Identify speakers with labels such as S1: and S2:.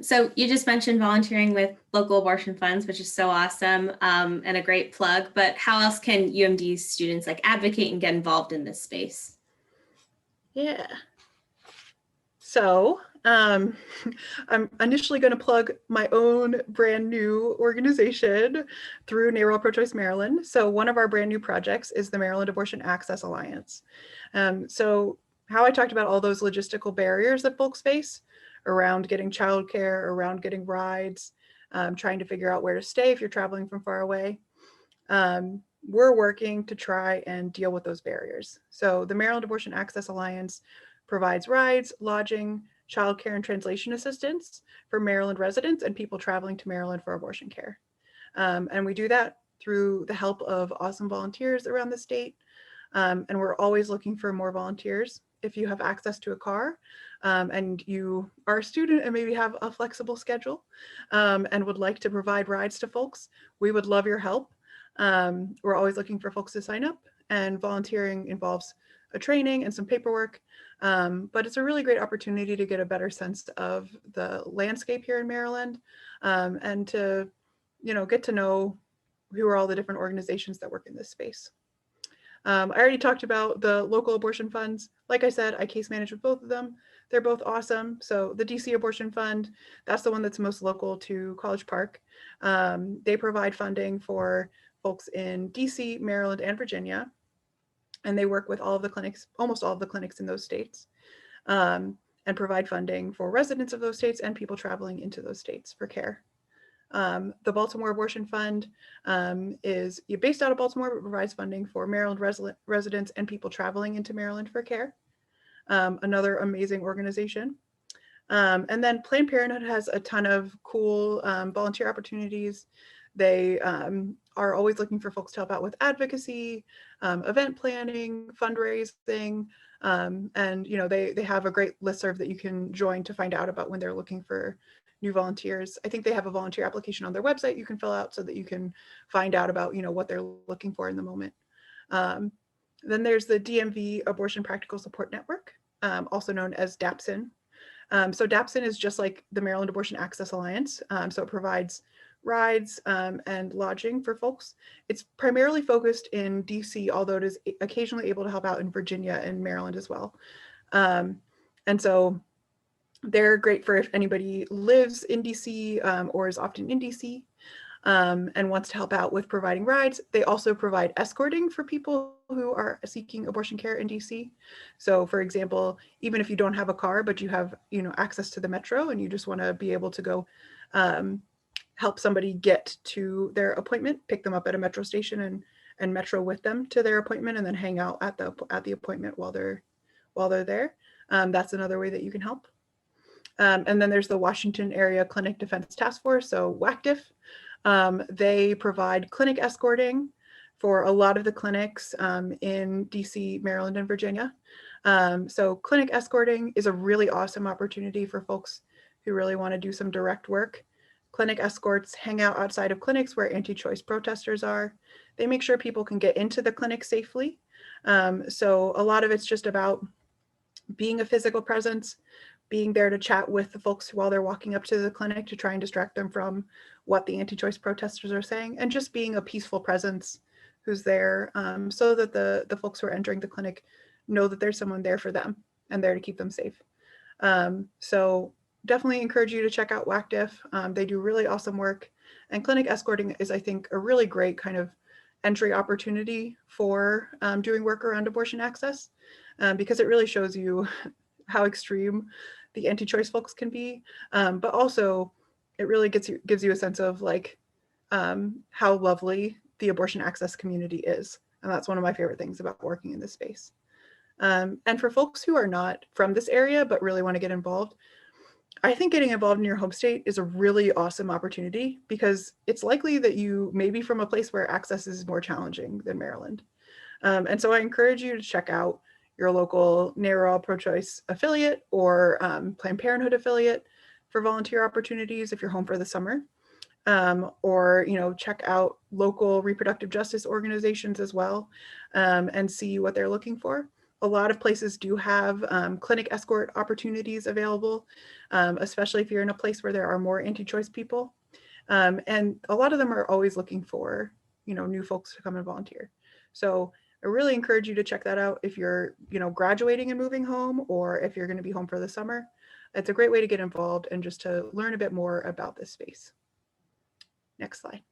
S1: So you just mentioned volunteering with local abortion funds, which is so awesome, and a great plug, but how else can UMD students like advocate and get involved in this space?
S2: Yeah. So I'm initially going to plug my own brand new organization through NARAL Pro-Choice Maryland. So one of our brand new projects is the Maryland Abortion Access Alliance. So how I talked about all those logistical barriers that folks face around getting childcare, around getting rides, trying to figure out where to stay if you're traveling from far away. We're working to try and deal with those barriers. So the Maryland Abortion Access Alliance provides rides, lodging, childcare, and translation assistance for Maryland residents and people traveling to Maryland for abortion care. And we do that through the help of awesome volunteers around the state. And we're always looking for more volunteers. If you have access to a car and you are a student and maybe have a flexible schedule and would like to provide rides to folks, we would love your help. We're always looking for folks to sign up, and volunteering involves a training and some paperwork, but it's a really great opportunity to get a better sense of the landscape here in Maryland, and to, get to know who are all the different organizations that work in this space. I already talked about the local abortion funds. Like I said, I case manage with both of them. They're both awesome. So the DC Abortion Fund, that's the one that's most local to College Park. They provide funding for folks in DC, Maryland, and Virginia. And they work with all of the clinics, almost all of the clinics in those states, and provide funding for residents of those states and people traveling into those states for care. The Baltimore Abortion Fund is based out of Baltimore, but provides funding for Maryland residents and people traveling into Maryland for care. Another amazing organization. And then Planned Parenthood has a ton of cool volunteer opportunities. They are always looking for folks to help out with advocacy, event planning, fundraising, and they have a great listserv that you can join to find out about when they're looking for new volunteers. I think they have a volunteer application on their website you can fill out so that you can find out about what they're looking for in the moment. Then there's the DMV Abortion Practical Support Network, also known as DAPSN. So DAPSN is just like the Maryland Abortion Access Alliance. So it provides rides and lodging for folks. It's primarily focused in DC, although it is occasionally able to help out in Virginia and Maryland as well. And so they're great for if anybody lives in DC or is often in DC and wants to help out with providing rides. They also provide escorting for people who are seeking abortion care in DC. So for example, even if you don't have a car, but you have access to the metro and you just want to be able to go help somebody get to their appointment, pick them up at a metro station and metro with them to their appointment and then hang out at the appointment while they're there. That's another way that you can help. And then there's the Washington Area Clinic Defense Task Force, so WACDF. They provide clinic escorting for a lot of the clinics in DC, Maryland, and Virginia. So clinic escorting is a really awesome opportunity for folks who really want to do some direct work. Clinic escorts hang out outside of clinics where anti-choice protesters are. They make sure people can get into the clinic safely. So a lot of it's just about being a physical presence, being there to chat with the folks while they're walking up to the clinic to try and distract them from what the anti-choice protesters are saying, and just being a peaceful presence who's there so that the folks who are entering the clinic know that there's someone there for them and there to keep them safe. So definitely encourage you to check out WACDF. They do really awesome work, and clinic escorting is, I think, a really great kind of entry opportunity for doing work around abortion access because it really shows you how extreme the anti-choice folks can be, but also it really gives you a sense of like how lovely the abortion access community is, and that's one of my favorite things about working in this space. And for folks who are not from this area but really want to get involved, I think getting involved in your home state is a really awesome opportunity because it's likely that you may be from a place where access is more challenging than Maryland. And so I encourage you to check out your local NARAL Pro-Choice affiliate or Planned Parenthood affiliate for volunteer opportunities if you're home for the summer, or check out local reproductive justice organizations as well and see what they're looking for. A lot of places do have clinic escort opportunities available, especially if you're in a place where there are more anti-choice people. And a lot of them are always looking for, new folks to come and volunteer. So I really encourage you to check that out if you're, graduating and moving home, or if you're going to be home for the summer. It's a great way to get involved and just to learn a bit more about this space. Next slide.